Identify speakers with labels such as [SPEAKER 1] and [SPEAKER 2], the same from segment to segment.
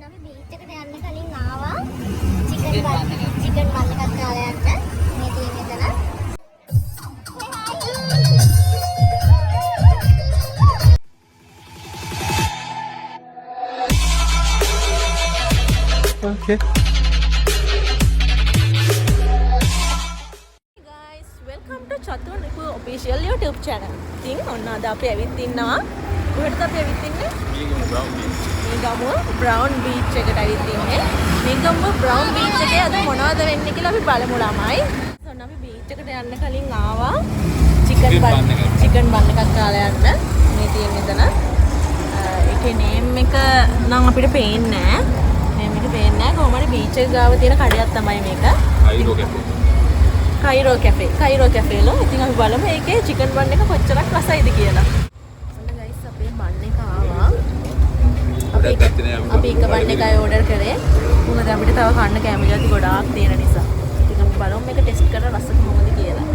[SPEAKER 1] අපි බීච් එකට යන්න කලින් ආවා චිකන් බන් එකක් කාලා යන්න මේ තියෙන එතන
[SPEAKER 2] Okay.
[SPEAKER 3] Guys, welcome to Chatur Nipu official YouTube channel. ඉතින් ඔන්න අද අපි ඇවිත් ඉන්නවා. කොහෙටද අපි ඇවිත් ඉන්නේ? මීගමුව Brown Beach එකට ඇවිත් ඉන්නේ. මීගමුව Brown Beach එකේ අද මොනවද වෙන්නේ කියලා අපි බලමු ළමයි. ඔන්න අපි beach එකට යන්න කලින් ආවා chicken bun එකක් කාලා යන්න. මේ තියෙන එතන. ඒකේ name එක නම් අපිට පේන්නේ නැහැ. කොහොමද බීච් එක ගාව තියෙන කඩයක් තමයි මේක. කයිරෝ කැෆේ ලෝ. ඉතින් අපි බලමු ඒකේ චිකන් බන් එක කොච්චරක් රසයිද කියලා. ඔන්න ගයිස් අපේ බන් එක ආවා. අපි එක බන් එකයි ඕඩර් කරේ. මොකද අපිට තව කන්න කැම જાති ගොඩාක් තියෙන නිසා. ඉතින් අපි බලමු මේක ටෙස්ට් කරලා රස කොහොමද කියලා.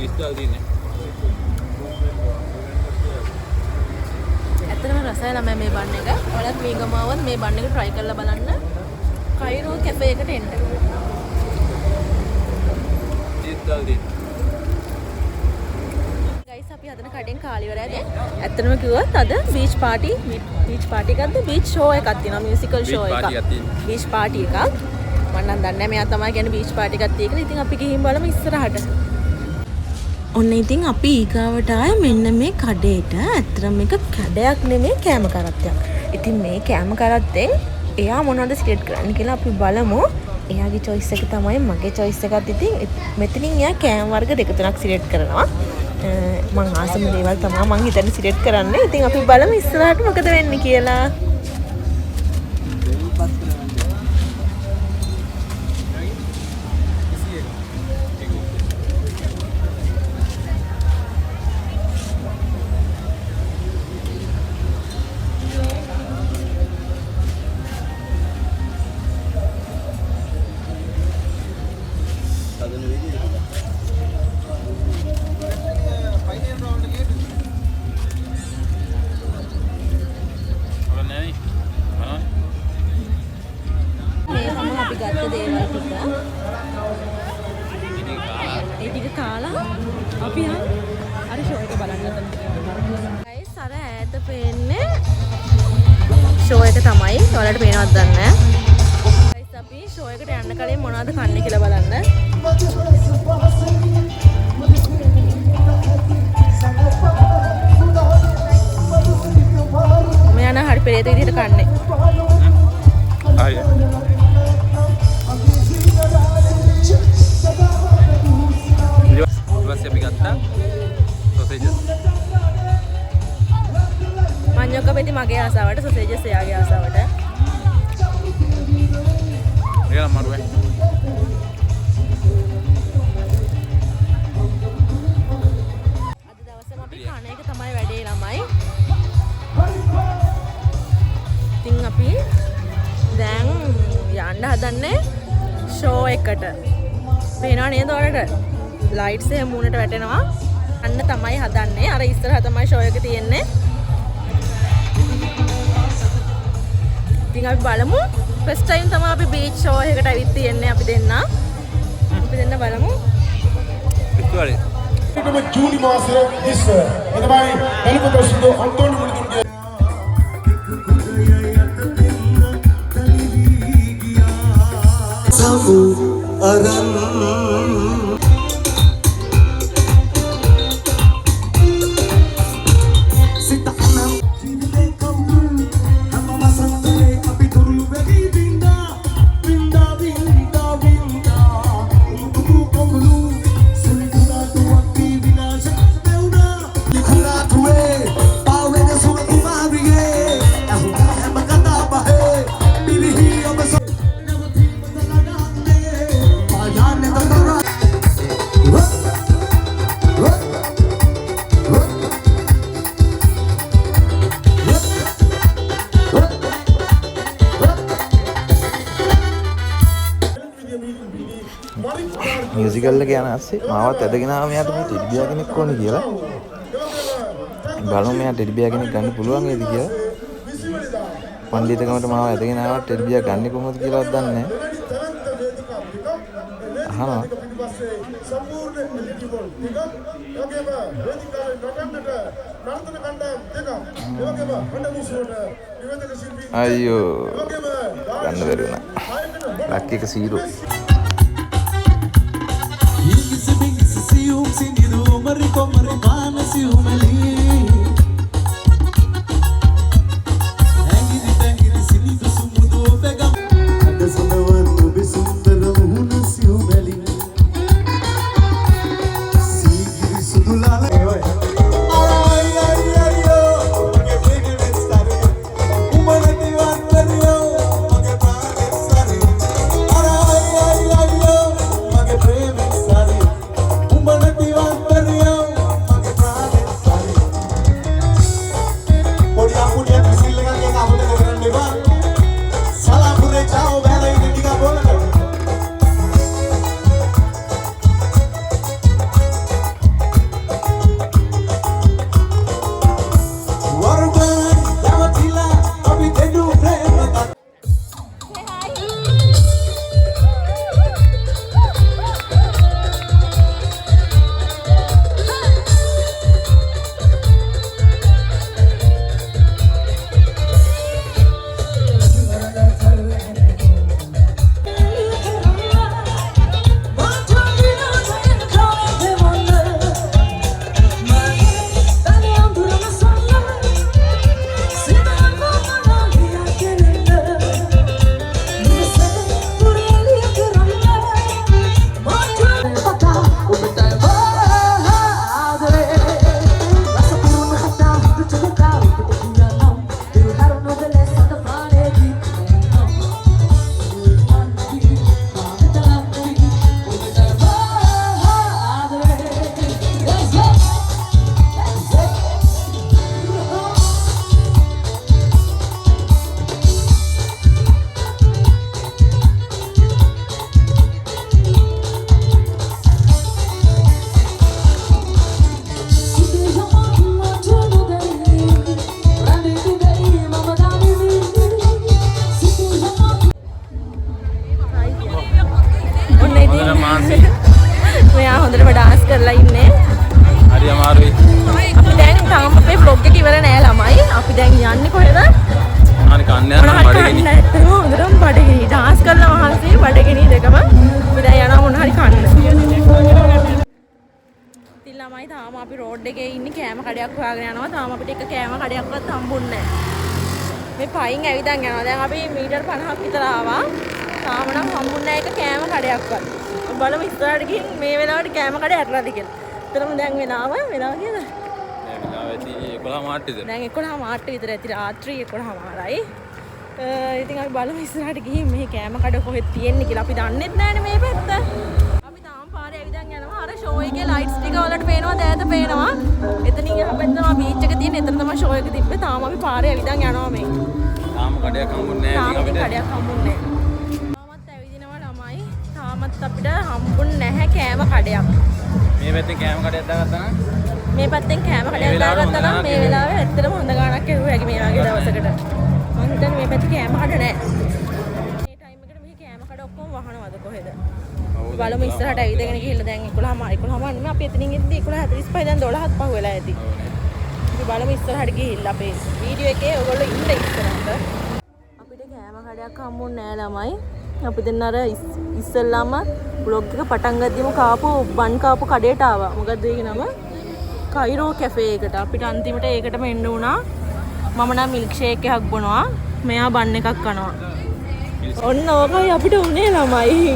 [SPEAKER 2] ඉස්තල් දිනේ.
[SPEAKER 3] ඇත්තටම රසයි ළමයි මේ බන් එක. ඔයාලත් මේ ගමාවත් මේ බන් එක try කරලා බලන්න. කයිරෝ කැෆේ එකට එන්න.
[SPEAKER 2] ඉස්තල් දිනේ.
[SPEAKER 3] ගයිස් අපි හදන කඩෙන් කාලි ඉවරයි දැන්. ඇත්තටම කිව්වොත් අද බීච් පාටි එකක්ද බීච් ෂෝ එකක් තියෙනවා මියුසිකල් ෂෝ එකක්. බීච් පාටි එකක්. මම නම් දන්නේ නැහැ මෙයා තමයි කියන්නේ බීච් පාටි එකක් තියෙන. ඉතින් අපි ගිහින් බලමු ඉස්සරහට. ඔන්න ඉතින් අපි ඊගාවට ආයේ මෙන්න මේ කඩේට. ඇත්තටම මේක කඩයක් නෙමෙයි කෑම කරත්තයක්. ඉතින් මේ කෑම කරත්තෙන් එයා මොනවද සිලෙක්ට් කරන්න කියලා අපි බලමු. එයාගේ choice එක තමයි මගේ choice එකත්. ඉතින් මෙතනින් එයා කෑම වර්ග දෙක තුනක් සිලෙක්ට් කරනවා. මම ආසම දේවල් තමයි මම හිතන්නේ සිලෙක්ට් කරන්නේ. ඉතින් අපි බලමු ඉස්සරහට මොකද වෙන්නේ කියලා. ගත්ත දේවල් ටික කාලා අපි අර ෂෝ එක බලන්න ගියා. ගයිස් අර ඈත පේන්නේ ෂෝ එක තමයි. ඔයාලට පේනවද දන්නේ නැහැ. ගයිස් අපි ෂෝ එකට යන්න කලින් මොනවද කන්නේ කියලා බලන්න. මෙයා නම් හරි පෙරේත විදිහට කන්නේ.
[SPEAKER 2] අපි ගත්තා සොසේජස්.
[SPEAKER 3] මඤ්ඤොක්ක පෙති මගේ ආසාවට සොසේජස් එයාගේ ආසාවට.
[SPEAKER 2] ඒක අමාරුයි.
[SPEAKER 3] අද දවසේම අපි කණ එක තමයි වැඩේ ළමයි. ඉතින් අපි දැන් යන්න හදන්නේ ෂෝ එකට. පේනව නේද ඔයාලට? ලයිට්ස් එහෙම මූණට වැටෙනවා. අන්න තමයි හදන්නේ. අර ඉස්සරහ තමයි ෂෝ එක තියෙන්නේ. ඉතින් අපි බලමු. ෆස්ට් ටයිම් තමයි අපි බීච් ෂෝ එකකට ඇවිත් තියෙන්නේ අපි දෙන්න. අපි දෙන්න බලමු.
[SPEAKER 2] පිටුවලේ.
[SPEAKER 4] ජූලි මාසයේ ඉස්ස එතමයි එලිපතොස්දු අන්තෝනි මුනිතුන්ගේ සමු අරන්
[SPEAKER 5] මියුසිකල් එක යන ඇස්සේ මාවත් ඇදගෙන ආව මෙයාට මේ ටෙඩි බියා කෙනෙක් ඕනේ කියලා. බලමු මෙයා ටෙඩි බියා කෙනෙක් ගන්න පුළුවන් වේද කියලා. පඬිතුකමට මාව ඇදගෙන ආවා ටෙඩි බියා ගන්න කොහොමද කියලාවත් දන්නේ නැහැ. අහනවා. අයියෝ ගන්න බැරි වුණා. ලක් එක සීරෝ.
[SPEAKER 3] ළමයි තාම අපි රෝඩ් එකේ ඉන්නේ කෑම කඩයක් හොයාගෙන යනවා. තාම අපිට එක කෑම කඩයක්වත් හම්බුන්නේ නැහැ. මේ පයින් ඇවිදන් යනවා. දැන් අපි මීටර් 50ක් විතර ආවා. තාම නම් හම්බුන්නේ නැහැ එක කෑම කඩයක්වත්. බලමු ඉස්සරහට ගිහින් මේ වෙලාවට කෑම කඩ ඇරලාද කියලා. එතරම් දැන් වෙලාව කියලා.
[SPEAKER 2] වෙලාව ඇති 11 මාට විතර.
[SPEAKER 3] දැන් 11 මාට විතර ඇති රාත්‍රී 11 මාරයි. ඉතින් අපි බලමු ඉස්සරහට ගිහින් මේ කෑම කඩ කොහෙද තියෙන්නේ කියලා. අපි දන්නෙත් නැහැනේ මේ පැත්ත. අර ෂෝ එකේ ලයිට්ස් ටික වලට පේනවා දෑත පේනවා. එතනින් එහාපැත්තේ තමයි බීච් එක තියෙන්නේ. එතන තමයි ෂෝ එක තිබ්බේ. තාම අපි පාරේ ඇවිදන් යනවා මේ.
[SPEAKER 2] තාම කඩයක් හම්බුන්නේ නැහැ.
[SPEAKER 3] තාම කඩයක් හම්බුන්නේ නැහැ. තාමත් ඇවිදිනවා ළමයි. තාමත් අපිට හම්බුන්නේ නැහැ කෑම කඩයක්.
[SPEAKER 2] මේ පැත්තෙන් කෑම කඩයක් දාගත්තා නම්
[SPEAKER 3] මේ පැත්තෙන් කෑම කඩයක් දාගත්තා නම් මේ වෙලාවේ ඇත්තටම හොඳ ගාණක් එරුව හැකි මේ වගේ දවසකට. මං හිතන්නේ මේ පැත්තේ කෑම කඩ නැහැ. මේ ටයිම් එකට මෙහි කෑම කඩ ඔක්කොම වහනවද කොහෙද? බලමු ඉස්සරහට ඇවිදගෙන ගිහිල්ලා දැන් 11 නෙමෙයි අපි එතනින් එද්දි 11:45 දැන් 12ත් පහු වෙලා ඇති. අපි බලමු ඉස්සරහට ගිහිල්ලා අපේ වීඩියෝ එකේ ඔයගොල්ලෝ ඉන්න ඉස්සරහට. අපිට කෑම කඩයක් හම්බුන්නේ නැහැ ළමයි. අපි දැන් අර ඉස්සෙල්ලාම බ්ලොග් එක පටන් ගද්දිම බන් කාපු කඩේට ආවා. මොකද්ද ඒකේ නම? කයිරෝ කැෆේ එකට. අපිට අන්තිමට ඒකටම එන්න වුණා. මම නම් මිල්ක් ෂේක් එකක් බොනවා. මෙයා බන් එකක් කනවා. ඔන්න ඕකයි අපිට උනේ ළමයි.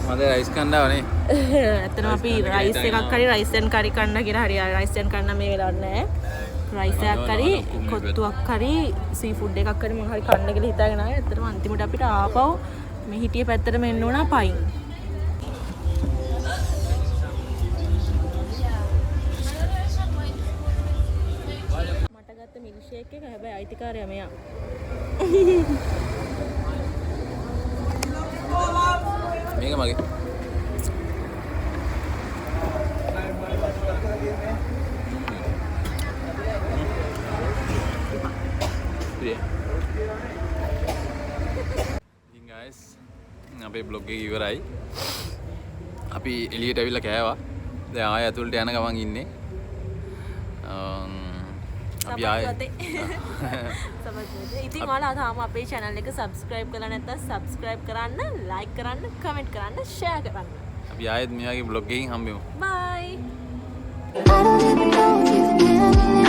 [SPEAKER 2] මම රයිස් කන්නාවනේ.
[SPEAKER 3] ඇත්තටම අපි රයිස් එකක් හරි රයිස් ඇන් කරි කන්න කියලා හරි රයිස් ඇන් කන්න මේ වෙලාවට නෑ. රයිස් එකක් හරි කොත්තුවක් හරි සී ෆුඩ් එකක් හරි මොනවා හරි කන්න කියලා හිතාගෙන ආවේ. ඇත්තටම අන්තිමට අපිට ආපහු මේ හිටියේ පැත්තටම එන්න උනා පයින්. මට ගත්ත මිල්ක් ෂේක් එක හැබැයි අයිතිකාරයා මෙයා.
[SPEAKER 2] මේක මගේ. අපේ බ්ලොග් එක ඉවරයි. අපි එළියට ඇවිල්ලා කෑවා. දැන් ආයෙ ඇතුළට යන ගමන් ඉන්නේ. අපි ආයෙ
[SPEAKER 3] ඉතින් ඔයාලා තාම අපේ channel එක subscribe කරලා නැත්නම් subscribe කරන්න, like කරන්න, comment කරන්න, share කරන්න.
[SPEAKER 2] අපි ආයෙත් මේ වගේ බ්ලොග් එකකින් හම්බෙමු.
[SPEAKER 3] Bye.
[SPEAKER 1] I don't even know if you've been